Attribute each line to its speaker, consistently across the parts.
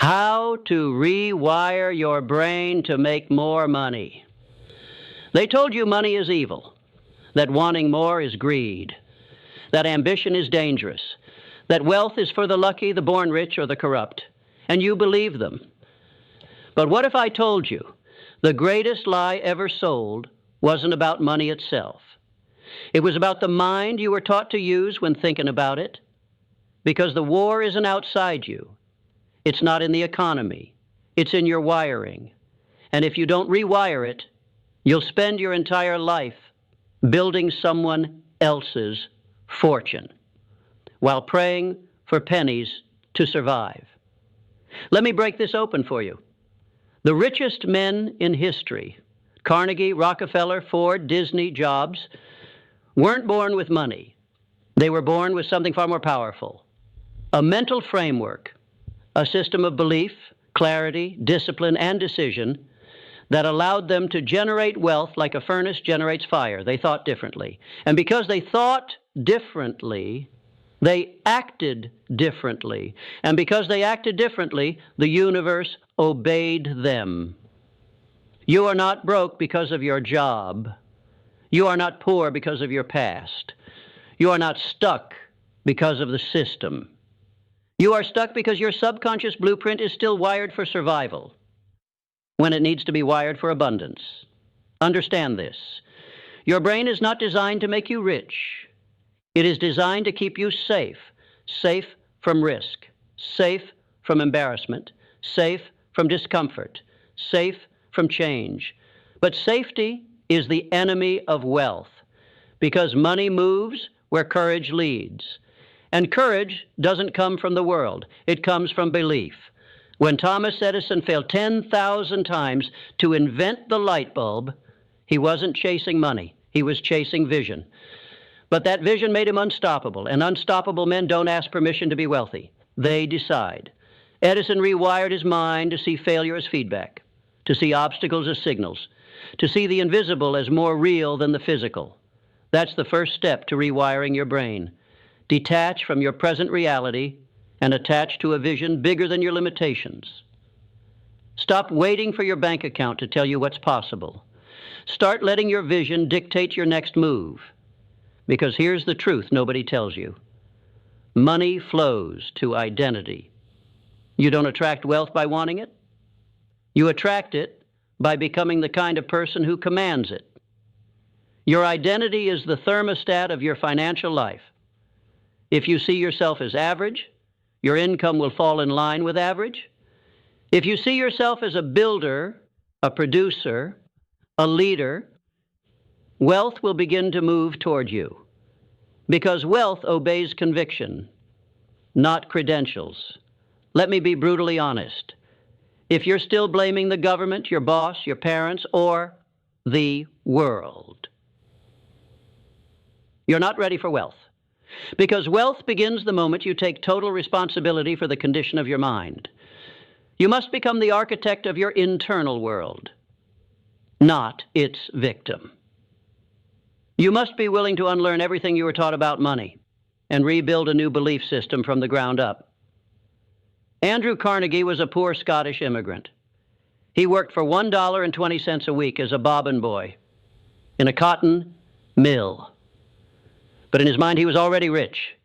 Speaker 1: How to rewire your brain to make more money. They told you money is evil, that wanting more is greed, that ambition is dangerous, that wealth is for the lucky, the born rich, or the corrupt, and you believe them. But what if I told you the greatest lie ever sold wasn't about money itself? It was about the mind you were taught to use when thinking about it, because the war isn't outside you. It's not in the economy. It's in your wiring. And if you don't rewire it, you'll spend your entire life building someone else's fortune while praying for pennies to survive. Let me break this open for you. The richest men in history, Carnegie, Rockefeller, Ford, Disney, Jobs, weren't born with money. They were born with something far more powerful, a mental framework, a system of belief, clarity, discipline, and decision that allowed them to generate wealth like a furnace generates fire. They thought differently. And because they thought differently, they acted differently. And because they acted differently, the universe obeyed them. You are not broke because of your job. You are not poor because of your past. You are not stuck because of the system. You are stuck because your subconscious blueprint is still wired for survival when it needs to be wired for abundance. Understand this. Your brain is not designed to make you rich. It is designed to keep you safe, safe from risk, safe from embarrassment, safe from discomfort, safe from change. But safety is the enemy of wealth because money moves where courage leads. And courage doesn't come from the world. It comes from belief. When Thomas Edison failed 10,000 times to invent the light bulb, he wasn't chasing money. He was chasing vision. But that vision made him unstoppable, and unstoppable men don't ask permission to be wealthy. They decide. Edison rewired his mind to see failure as feedback, to see obstacles as signals, to see the invisible as more real than the physical. That's the first step to rewiring your brain. Detach from your present reality and attach to a vision bigger than your limitations. Stop waiting for your bank account to tell you what's possible. Start letting your vision dictate your next move. Because here's the truth nobody tells you. Money flows to identity. You don't attract wealth by wanting it. You attract it by becoming the kind of person who commands it. Your identity is the thermostat of your financial life. If you see yourself as average, your income will fall in line with average. If you see yourself as a builder, a producer, a leader, wealth will begin to move toward you. Because wealth obeys conviction, not credentials. Let me be brutally honest. If you're still blaming the government, your boss, your parents, or the world, you're not ready for wealth. Because wealth begins the moment you take total responsibility for the condition of your mind. You must become the architect of your internal world, not its victim. You must be willing to unlearn everything you were taught about money and rebuild a new belief system from the ground up. Andrew Carnegie was a poor Scottish immigrant. He worked for $1.20 a week as a bobbin boy in a cotton mill. But in his mind, he was already rich.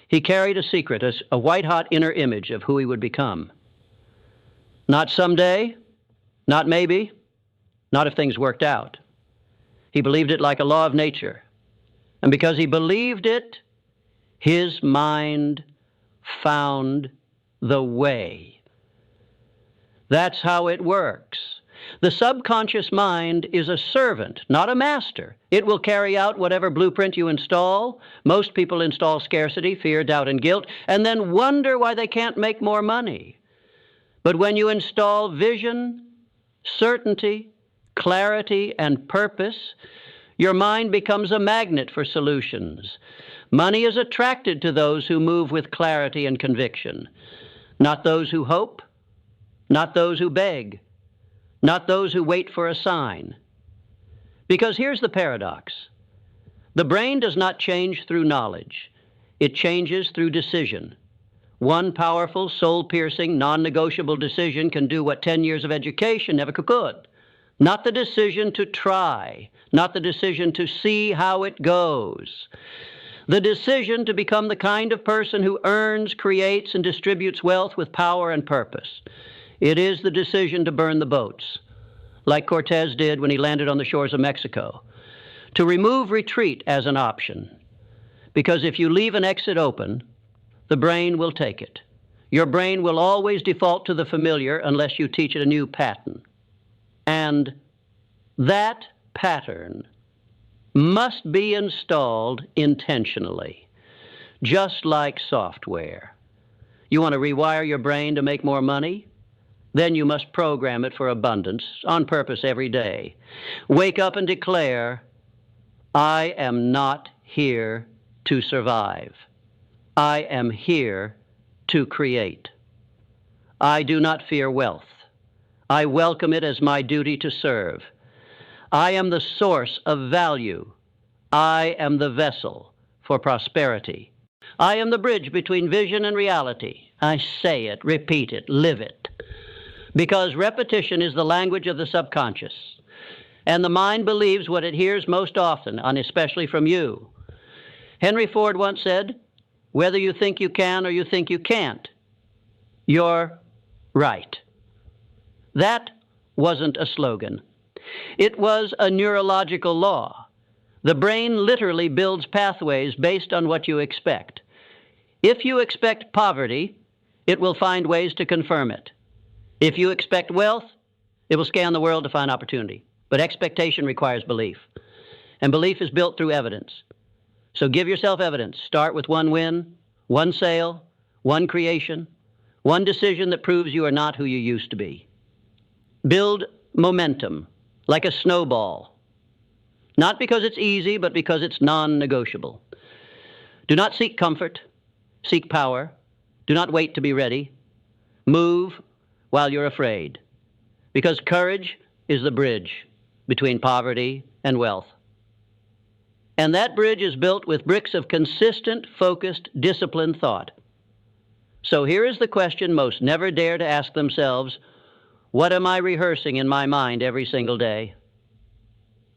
Speaker 1: He carried a secret, a white-hot inner image of who he would become. Not someday, not maybe, not if things worked out. He believed it like a law of nature. And because he believed it, his mind found the way. That's how it works. The subconscious mind is a servant, not a master. It will carry out whatever blueprint you install. Most people install scarcity, fear, doubt, and guilt, and then wonder why they can't make more money. But when you install vision, certainty, clarity, and purpose, your mind becomes a magnet for solutions. Money is attracted to those who move with clarity and conviction, not those who hope, not those who beg, not those who wait for a sign. Because here's the paradox. The brain does not change through knowledge. It changes through decision. One powerful, soul-piercing, non-negotiable decision can do what 10 years of education never could. Not the decision to try, not the decision to see how it goes. The decision to become the kind of person who earns, creates, and distributes wealth with power and purpose. It is the decision to burn the boats, like Cortez did when he landed on the shores of Mexico. To remove retreat as an option, because if you leave an exit open, the brain will take it. Your brain will always default to the familiar unless you teach it a new pattern. And that pattern must be installed intentionally, just like software. You want to rewire your brain to make more money? Then you must program it for abundance on purpose every day. Wake up and declare, I am not here to survive. I am here to create. I do not fear wealth. I welcome it as my duty to serve. I am the source of value. I am the vessel for prosperity. I am the bridge between vision and reality. I say it, repeat it, live it. Because repetition is the language of the subconscious, and the mind believes what it hears most often, and especially from you. Henry Ford once said, whether you think you can or you think you can't, you're right. That wasn't a slogan. It was a neurological law. The brain literally builds pathways based on what you expect. If you expect poverty, it will find ways to confirm it. If you expect wealth, it will scan the world to find opportunity. But expectation requires belief. And belief is built through evidence. So give yourself evidence. Start with one win, one sale, one creation, one decision that proves you are not who you used to be. Build momentum like a snowball. Not because it's easy, but because it's non-negotiable. Do not seek comfort. Seek power. Do not wait to be ready. Move while you're afraid. Because courage is the bridge between poverty and wealth. And that bridge is built with bricks of consistent, focused, disciplined thought. So here is the question most never dare to ask themselves: what am I rehearsing in my mind every single day?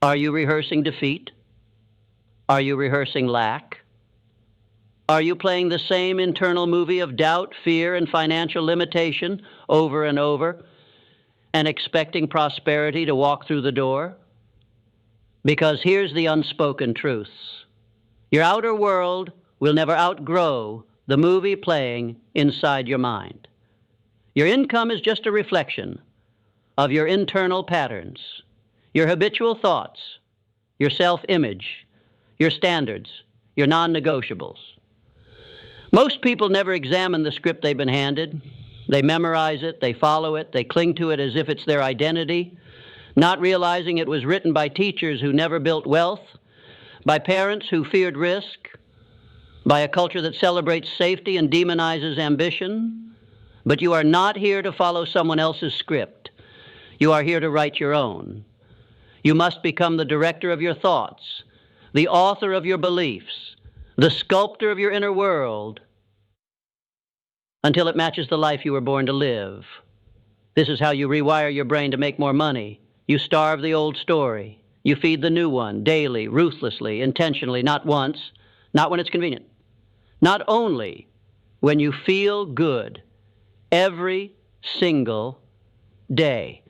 Speaker 1: Are you rehearsing defeat? Are you rehearsing lack? Are you playing the same internal movie of doubt, fear, and financial limitation over and over, and expecting prosperity to walk through the door? Because here's the unspoken truth. Your outer world will never outgrow the movie playing inside your mind. Your income is just a reflection of your internal patterns, your habitual thoughts, your self-image, your standards, your non-negotiables. Most people never examine the script they've been handed. They memorize it, they follow it, they cling to it as if it's their identity, not realizing it was written by teachers who never built wealth, by parents who feared risk, by a culture that celebrates safety and demonizes ambition. But you are not here to follow someone else's script. You are here to write your own. You must become the director of your thoughts, the author of your beliefs, the sculptor of your inner world, until it matches the life you were born to live. This is how you rewire your brain to make more money. You starve the old story. You feed the new one daily, ruthlessly, intentionally, not once, not when it's convenient. Not only when you feel good, every single day.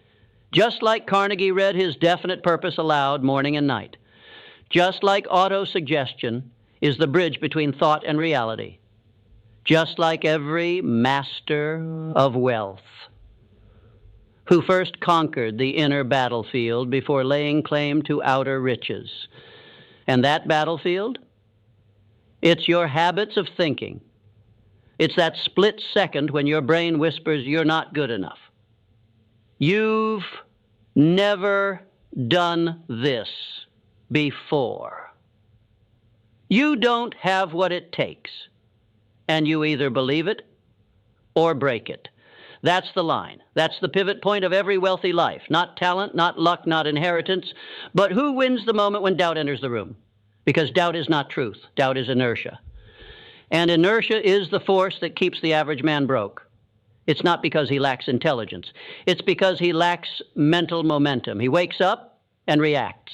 Speaker 1: Just like Carnegie read his definite purpose aloud morning and night. Just like auto-suggestion is the bridge between thought and reality. Just like every master of wealth who first conquered the inner battlefield before laying claim to outer riches. And that battlefield? It's your habits of thinking. It's that split second when your brain whispers you're not good enough. You've never done this before. You don't have what it takes. And you either believe it or break it. That's the line. That's the pivot point of every wealthy life. Not talent, not luck, not inheritance, but who wins the moment when doubt enters the room? Because doubt is not truth. Doubt is inertia. And inertia is the force that keeps the average man broke. It's not because he lacks intelligence. It's because he lacks mental momentum. He wakes up and reacts.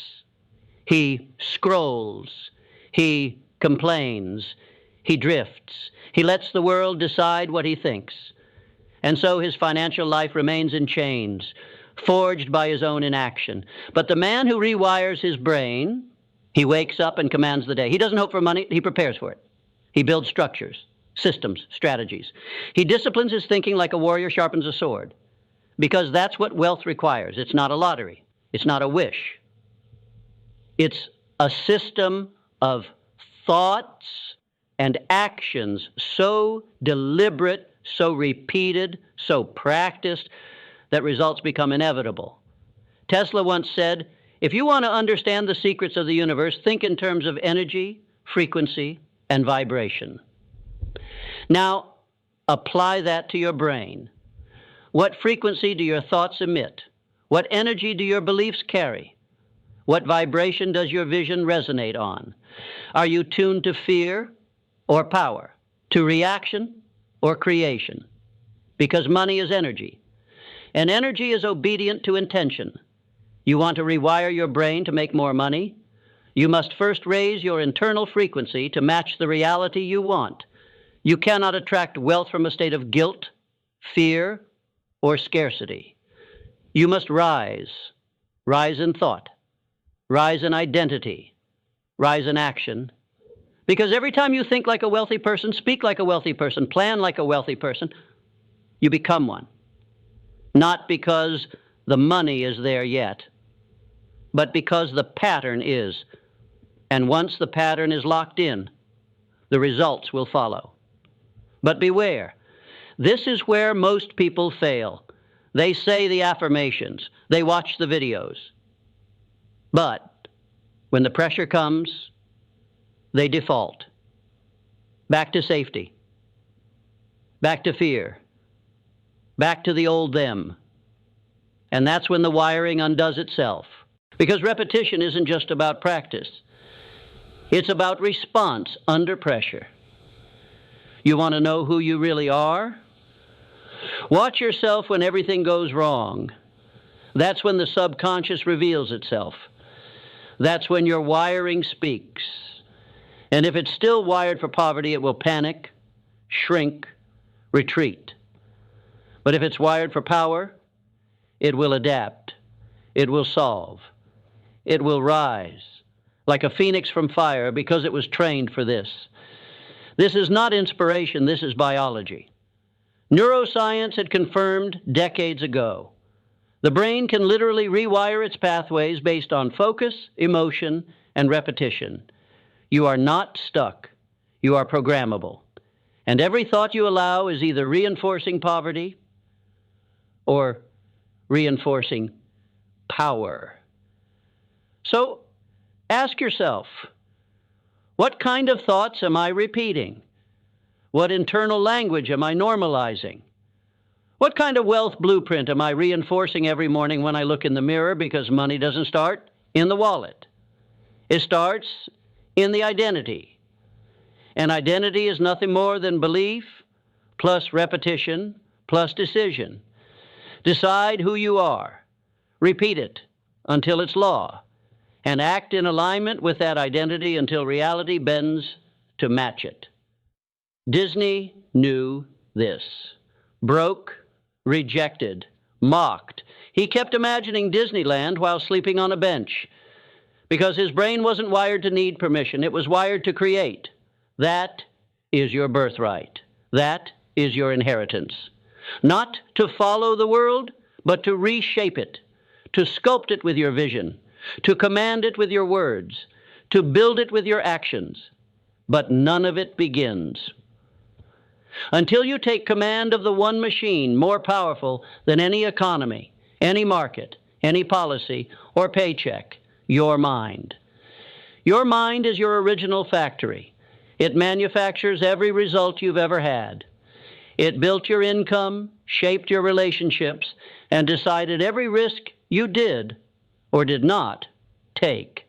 Speaker 1: He scrolls. He complains. He drifts. He lets the world decide what he thinks. And so his financial life remains in chains, forged by his own inaction. But the man who rewires his brain, he wakes up and commands the day. He doesn't hope for money, he prepares for it. He builds structures, systems, strategies. He disciplines his thinking like a warrior sharpens a sword, because that's what wealth requires. It's not a lottery. It's not a wish. It's a system of thoughts and actions so deliberate, so repeated, so practiced, that results become inevitable. Tesla once said, if you want to understand the secrets of the universe, think in terms of energy, frequency, and vibration. Now, apply that to your brain. What frequency do your thoughts emit? What energy do your beliefs carry? What vibration does your vision resonate on? Are you tuned to fear or power, to reaction or creation? Because money is energy, and energy is obedient to intention. You want to rewire your brain to make more money? You must first raise your internal frequency to match the reality you want. You cannot attract wealth from a state of guilt, fear, or scarcity. You must rise in thought, rise in identity, rise in action. Because every time you think like a wealthy person, speak like a wealthy person, plan like a wealthy person, you become one. Not because the money is there yet, but because the pattern is. And once the pattern is locked in, the results will follow. But beware, this is where most people fail. They say the affirmations, they watch the videos. But when the pressure comes, they default. Back to safety, back to fear, back to the old them. And that's when the wiring undoes itself. Because repetition isn't just about practice. It's about response under pressure. You want to know who you really are? Watch yourself when everything goes wrong. That's when the subconscious reveals itself. That's when your wiring speaks. And if it's still wired for poverty, it will panic, shrink, retreat. But if it's wired for power, it will adapt. It will solve. It will rise like a phoenix from fire because it was trained for this. This is not inspiration, this is biology. Neuroscience had confirmed decades ago. The brain can literally rewire its pathways based on focus, emotion, and repetition. You are not stuck. You are programmable. And every thought you allow is either reinforcing poverty or reinforcing power. So ask yourself, what kind of thoughts am I repeating? What internal language am I normalizing? What kind of wealth blueprint am I reinforcing every morning when I look in the mirror? Because money doesn't start in the wallet. It starts in the identity. And identity is nothing more than belief plus repetition plus decision. Decide who you are. Repeat it until it's law. And act in alignment with that identity until reality bends to match it. Disney knew this. Broke, rejected, mocked. He kept imagining Disneyland while sleeping on a bench because his brain wasn't wired to need permission. It was wired to create. That is your birthright. That is your inheritance. Not to follow the world, but to reshape it, to sculpt it with your vision, to command it with your words, to build it with your actions. But none of it begins until you take command of the one machine more powerful than any economy, any market, any policy, or paycheck, your mind. Your mind is your original factory. It manufactures every result you've ever had. It built your income, shaped your relationships, and decided every risk you did or did not take.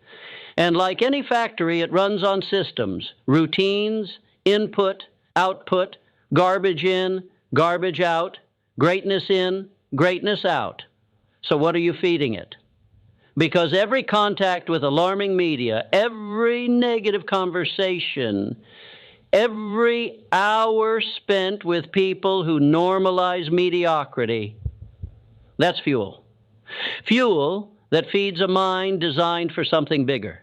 Speaker 1: And like any factory, it runs on systems, routines, input, output, garbage in, garbage out, greatness in, greatness out. So what are you feeding it? Because every contact with alarming media, every negative conversation, every hour spent with people who normalize mediocrity, that's fuel. Fuel that feeds a mind designed for something bigger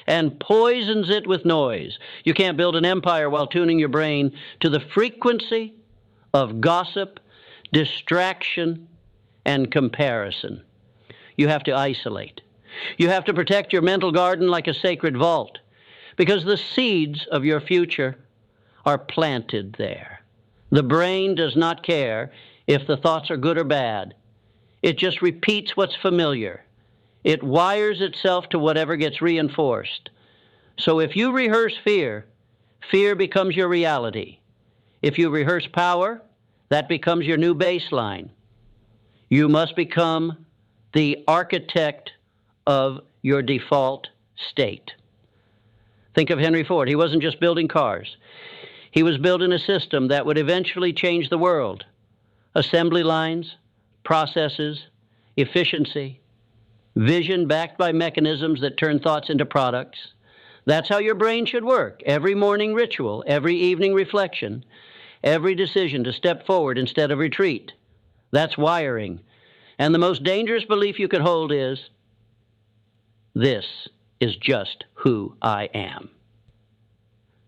Speaker 1: and poisons it with noise. You can't build an empire while tuning your brain to the frequency of gossip, distraction, and comparison. You have to isolate. You have to protect your mental garden like a sacred vault, because the seeds of your future are planted there. The brain does not care if the thoughts are good or bad. It just repeats what's familiar. It wires itself to whatever gets reinforced. So if you rehearse fear, fear becomes your reality. If you rehearse power, that becomes your new baseline. You must become the architect of your default state. Think of Henry Ford. He wasn't just building cars. He was building a system that would eventually change the world. Assembly lines, processes, efficiency, vision backed by mechanisms that turn thoughts into products. That's how your brain should work. Every morning ritual, every evening reflection, every decision to step forward instead of retreat. That's wiring. And the most dangerous belief you could hold is, this is just who I am.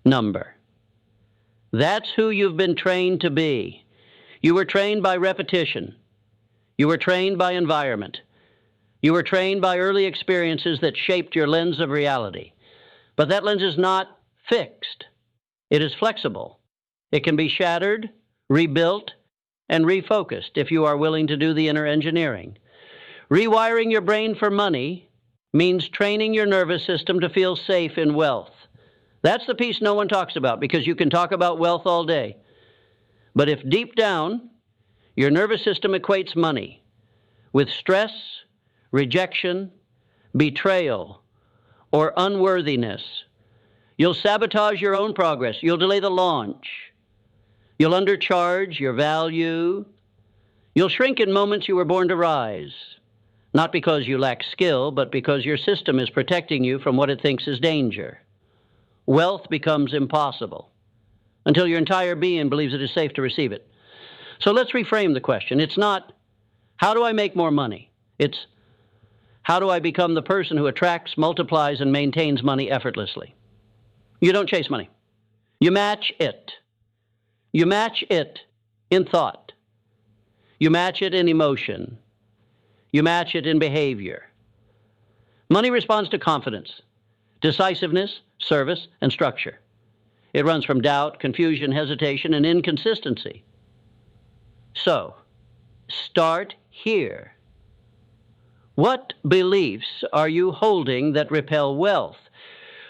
Speaker 1: Number. That's who you've been trained to be. You were trained by repetition. You were trained by environment. You were trained by early experiences that shaped your lens of reality. But that lens is not fixed. It is flexible. It can be shattered, rebuilt, and refocused if you are willing to do the inner engineering. Rewiring your brain for money means training your nervous system to feel safe in wealth. That's the piece no one talks about, because you can talk about wealth all day. But if deep down your nervous system equates money with stress, rejection, betrayal, or unworthiness, you'll sabotage your own progress. You'll delay the launch. You'll undercharge your value. You'll shrink in moments you were born to rise, not because you lack skill, but because your system is protecting you from what it thinks is danger. Wealth becomes impossible until your entire being believes it is safe to receive it. So let's reframe the question. It's not, how do I make more money? It's, how do I become the person who attracts, multiplies, and maintains money effortlessly? You don't chase money. You match it. You match it in thought. You match it in emotion. You match it in behavior. Money responds to confidence, decisiveness, service, and structure. It runs from doubt, confusion, hesitation, and inconsistency. So, start here. What beliefs are you holding that repel wealth?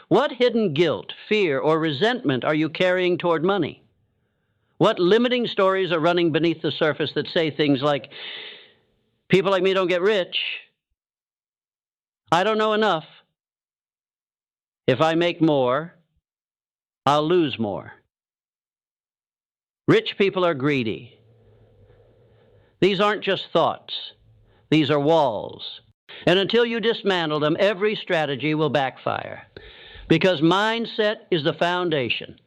Speaker 1: What hidden guilt, fear, or resentment are you carrying toward money? What limiting stories are running beneath the surface that say things like, people like me don't get rich, I don't know enough, if I make more, I'll lose more. Rich people are greedy. These aren't just thoughts. These are walls. And until you dismantle them, every strategy will backfire. Because mindset is the foundation.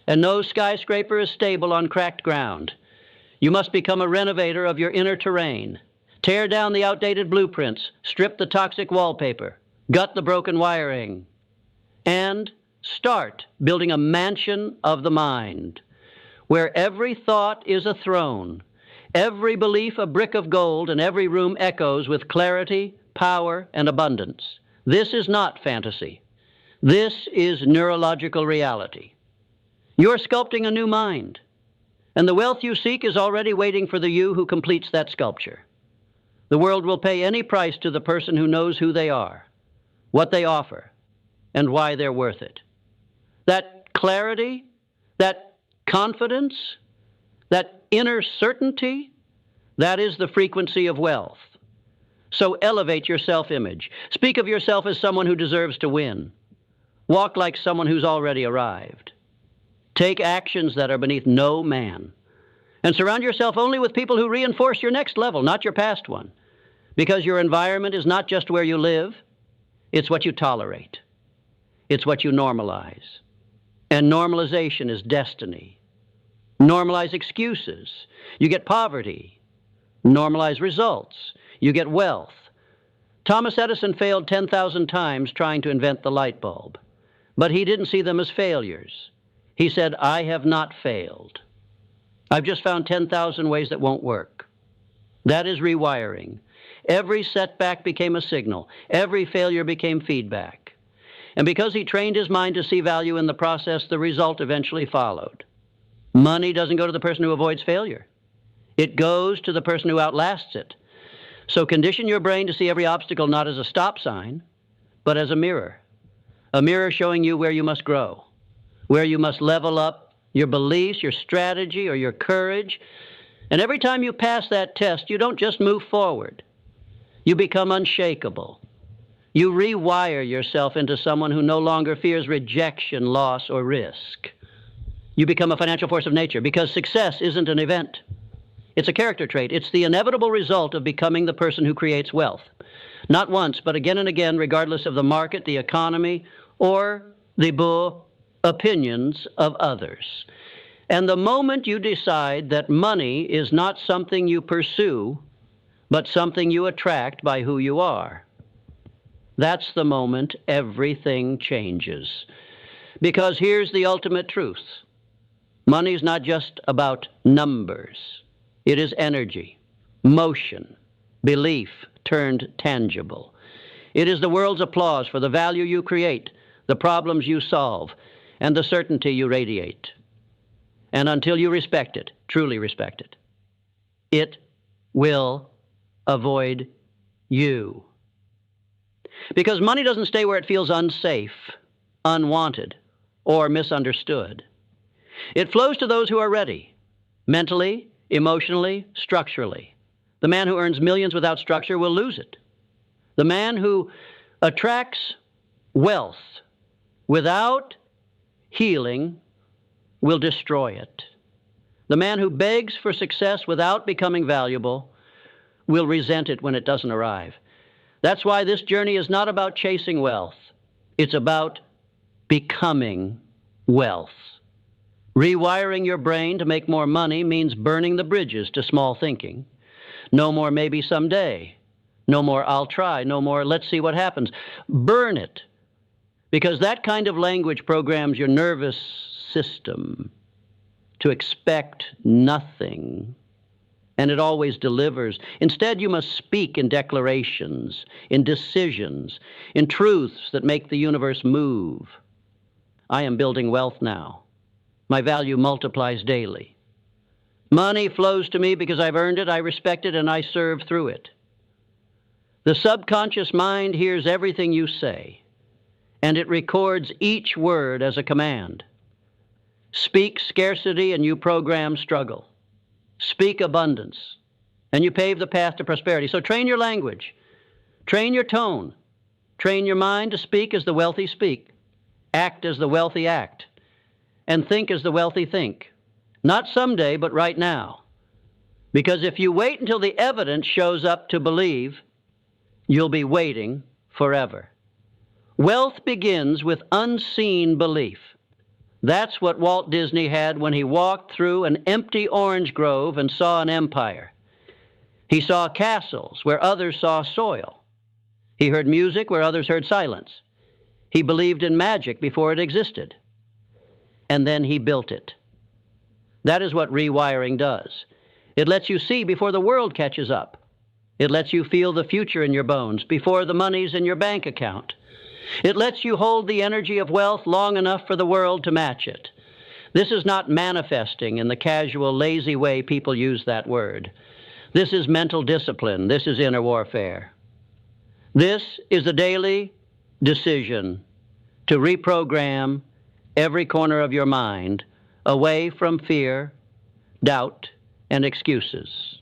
Speaker 1: And no skyscraper is stable on cracked ground. You must become a renovator of your inner terrain. Tear down the outdated blueprints, strip the toxic wallpaper, gut the broken wiring, and start building a mansion of the mind, where every thought is a throne, every belief a brick of gold, and every room echoes with clarity, power, and abundance. This is not fantasy. This is neurological reality. You're sculpting a new mind, and the wealth you seek is already waiting for the you who completes that sculpture. The world will pay any price to the person who knows who they are, what they offer, and why they're worth it. That clarity, that confidence, that inner certainty, that is the frequency of wealth. So elevate your self-image. Speak of yourself as someone who deserves to win. Walk like someone who's already arrived. Take actions that are beneath no man. And surround yourself only with people who reinforce your next level, not your past one. Because your environment is not just where you live, it's what you tolerate. It's what you normalize. And normalization is destiny. Normalize excuses. You get poverty. Normalize results. You get wealth. Thomas Edison failed 10,000 times trying to invent the light bulb. But he didn't see them as failures. He said, I have not failed. I've just found 10,000 ways that won't work. That is rewiring. Every setback became a signal. Every failure became feedback. And because he trained his mind to see value in the process, the result eventually followed. Money doesn't go to the person who avoids failure. It goes to the person who outlasts it. So condition your brain to see every obstacle not as a stop sign, but as a mirror showing you where you must grow, where you must level up your beliefs, your strategy, or your courage. And every time you pass that test, you don't just move forward. You become unshakable. You rewire yourself into someone who no longer fears rejection, loss, or risk. You become a financial force of nature because success isn't an event. It's a character trait. It's the inevitable result of becoming the person who creates wealth. Not once, but again and again, regardless of the market, the economy, or the opinions of others. And the moment you decide that money is not something you pursue, but something you attract by who you are, that's the moment everything changes. Because here's the ultimate truth. Money is not just about numbers. It is energy, motion, belief turned tangible. It is the world's applause for the value you create, the problems you solve, and the certainty you radiate. And until you respect it, truly respect it, it will avoid you. Because money doesn't stay where it feels unsafe, unwanted, or misunderstood. It flows to those who are ready, mentally, emotionally, structurally. The man who earns millions without structure will lose it. The man who attracts wealth without healing will destroy it. The man who begs for success without becoming valuable will resent it when it doesn't arrive. That's why this journey is not about chasing wealth. It's about becoming wealth. Rewiring your brain to make more money means burning the bridges to small thinking. No more maybe someday. No more I'll try. No more let's see what happens. Burn it. Because that kind of language programs your nervous system to expect nothing. And it always delivers. Instead, you must speak in declarations, in decisions, in truths that make the universe move. I am building wealth now. My value multiplies daily. Money flows to me because I've earned it, I respect it, and I serve through it. The subconscious mind hears everything you say, and it records each word as a command. Speak scarcity, and you program struggle. Speak abundance, and you pave the path to prosperity. So train your language, train your tone, train your mind to speak as the wealthy speak, act as the wealthy act, and think as the wealthy think. Not someday, but right now. Because if you wait until the evidence shows up to believe, you'll be waiting forever. Wealth begins with unseen belief. That's what Walt Disney had when he walked through an empty orange grove and saw an empire. He saw castles where others saw soil. He heard music where others heard silence. He believed in magic before it existed. And then he built it. That is what rewiring does. It lets you see before the world catches up. It lets you feel the future in your bones before the money's in your bank account. It lets you hold the energy of wealth long enough for the world to match it. This is not manifesting in the casual, lazy way people use that word. This is mental discipline. This is inner warfare. This is the daily decision to reprogram every corner of your mind away from fear, doubt, and excuses,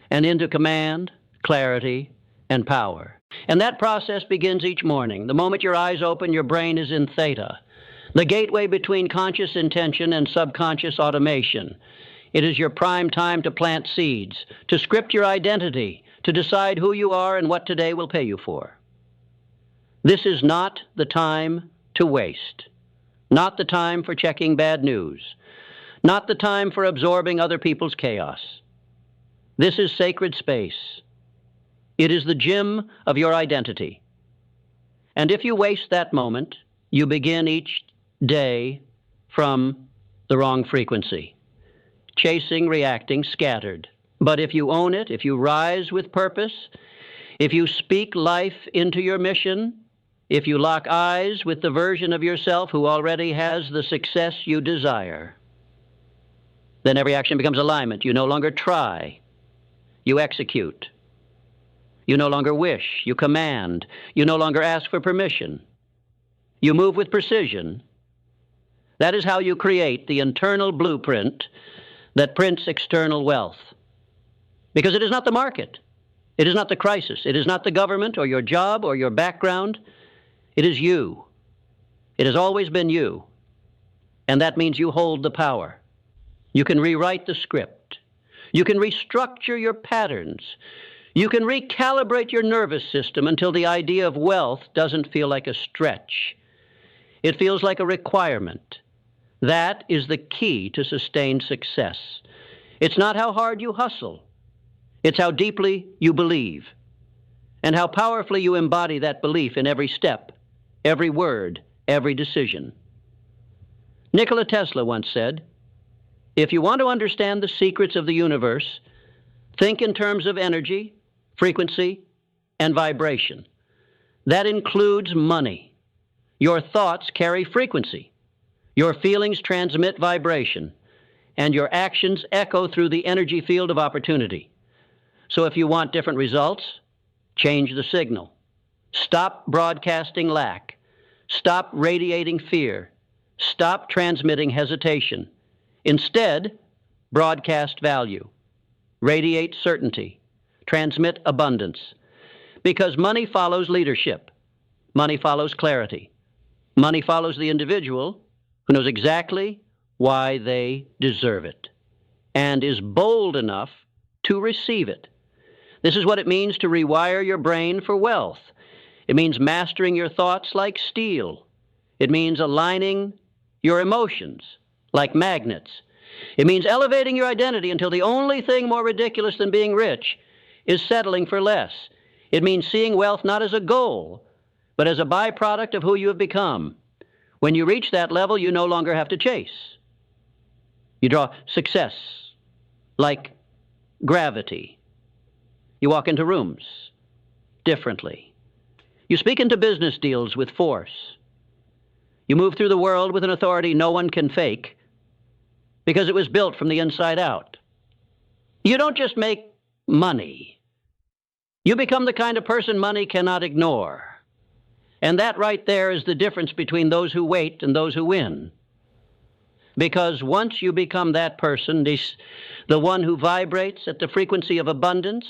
Speaker 1: and into command, clarity, and power. And that process begins each morning. The moment your eyes open, your brain is in theta. the gateway between conscious intention and subconscious automation. It is your prime time to plant seeds, to script your identity, to decide who you are and what today will pay you for. This is not the time to waste, not the time for checking bad news, not the time for absorbing other people's chaos. This is sacred space. It is the gym of your identity. And if you waste that moment, you begin each day from the wrong frequency, chasing, reacting, scattered. But if you own it, if you rise with purpose, if you speak life into your mission, if you lock eyes with the version of yourself who already has the success you desire, then every action becomes alignment. You no longer try, you execute. You no longer wish, you command. You no longer ask for permission. You move with precision. That is how you create the internal blueprint that prints external wealth. Because it is not the market. It is not the crisis. It is not the government or your job or your background. It is you. It has always been you. And that means you hold the power. You can rewrite the script. You can restructure your patterns. You can recalibrate your nervous system until the idea of wealth doesn't feel like a stretch. It feels like a requirement. That is the key to sustained success. It's not how hard you hustle. It's how deeply you believe and how powerfully you embody that belief in every step, every word, every decision. Nikola Tesla once said, "If you want to understand the secrets of the universe, think in terms of energy, frequency, and vibration. That includes money. Your thoughts carry frequency. Your feelings transmit vibration, and your actions echo through the energy field of opportunity. So if you want different results, change the signal. Stop broadcasting lack. Stop radiating fear. Stop transmitting hesitation. Instead, broadcast value. Radiate certainty. Transmit abundance. Because money follows leadership. Money follows clarity. Money follows the individual who knows exactly why they deserve it and is bold enough to receive it. This is what it means to rewire your brain for wealth. It means mastering your thoughts like steel. It means aligning your emotions like magnets. It means elevating your identity until the only thing more ridiculous than being rich is settling for less. It means seeing wealth not as a goal, but as a byproduct of who you have become. When you reach that level, you no longer have to chase. You draw success like gravity. You walk into rooms differently. You speak into business deals with force. You move through the world with an authority no one can fake because it was built from the inside out. You don't just make money. You become the kind of person money cannot ignore. And that right there is the difference between those who wait and those who win. Because once you become that person, the one who vibrates at the frequency of abundance,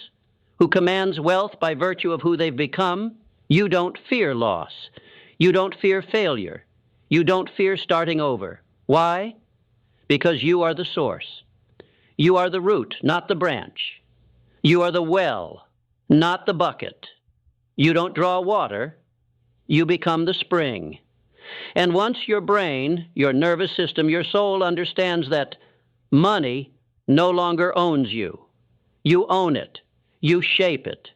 Speaker 1: who commands wealth by virtue of who they've become, you don't fear loss. You don't fear failure. You don't fear starting over. Why? Because you are the source. You are the root, not the branch. You are the well, not the bucket. You don't draw water. You become the spring. And once your brain, your nervous system, your soul understands that money no longer owns you. You own it. You shape it.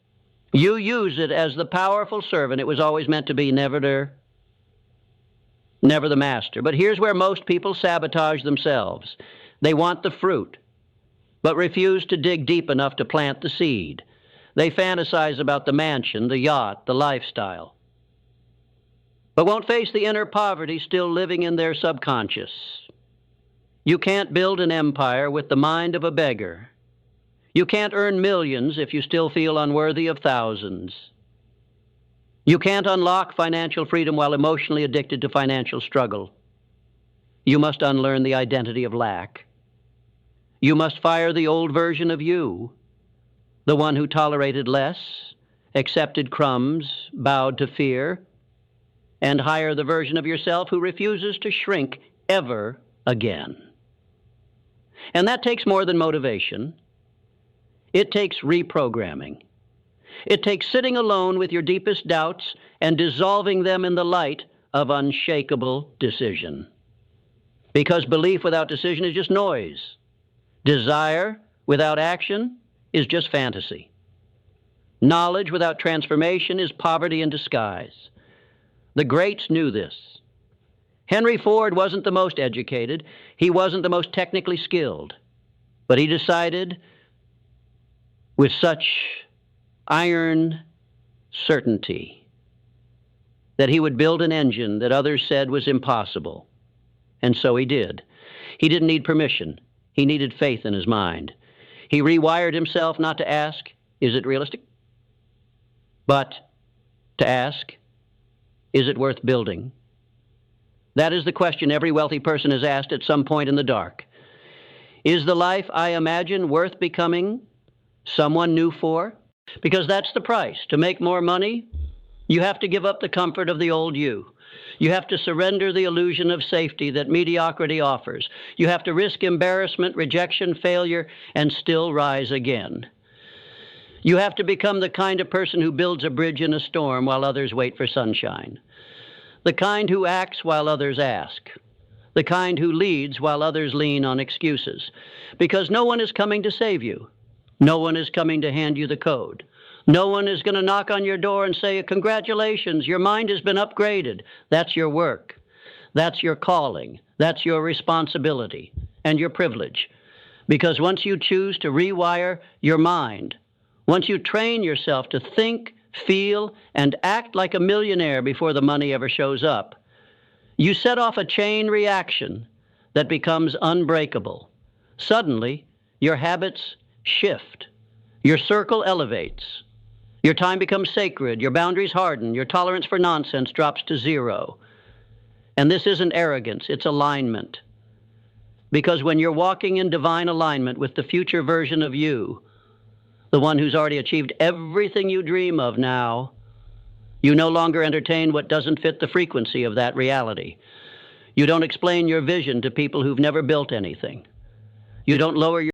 Speaker 1: You use it as the powerful servant it was always meant to be, never the master. But here's where most people sabotage themselves. They want the fruit, but refuse to dig deep enough to plant the seed. They fantasize about the mansion, the yacht, the lifestyle, but won't face the inner poverty still living in their subconscious. You can't build an empire with the mind of a beggar. You can't earn millions if you still feel unworthy of thousands. You can't unlock financial freedom while emotionally addicted to financial struggle. You must unlearn the identity of lack. You must fire the old version of you, the one who tolerated less, accepted crumbs, bowed to fear, and hire the version of yourself who refuses to shrink ever again. And that takes more than motivation. It takes reprogramming. It takes sitting alone with your deepest doubts and dissolving them in the light of unshakable decision. Because belief without decision is just noise. Desire without action is just fantasy. Knowledge without transformation is poverty in disguise. The greats knew this. Henry Ford wasn't the most educated. He wasn't the most technically skilled. But he decided with such iron certainty that he would build an engine that others said was impossible. And so he did. He didn't need permission. He needed faith in his mind. He rewired himself not to ask, is it realistic? But to ask, is it worth building? That is the question every wealthy person has asked at some point in the dark. Is the life I imagine worth becoming someone new for? Because that's the price. To make more money, you have to give up the comfort of the old you. You have to surrender the illusion of safety that mediocrity offers. You have to risk embarrassment, rejection, failure, and still rise again. You have to become the kind of person who builds a bridge in a storm while others wait for sunshine. The kind who acts while others ask. The kind who leads while others lean on excuses. Because no one is coming to save you. No one is coming to hand you the code. No one is going to knock on your door and say, congratulations, your mind has been upgraded. That's your work. That's your calling. That's your responsibility and your privilege. Because once you choose to rewire your mind, once you train yourself to think, feel, and act like a millionaire before the money ever shows up, you set off a chain reaction that becomes unbreakable. Suddenly, your habits shift. Your circle elevates. Your time becomes sacred. Your boundaries harden. Your tolerance for nonsense drops to zero. And this isn't arrogance, it's alignment. Because when you're walking in divine alignment with the future version of you, the one who's already achieved everything you dream of now, you no longer entertain what doesn't fit the frequency of that reality. You don't explain your vision to people who've never built anything. You don't lower your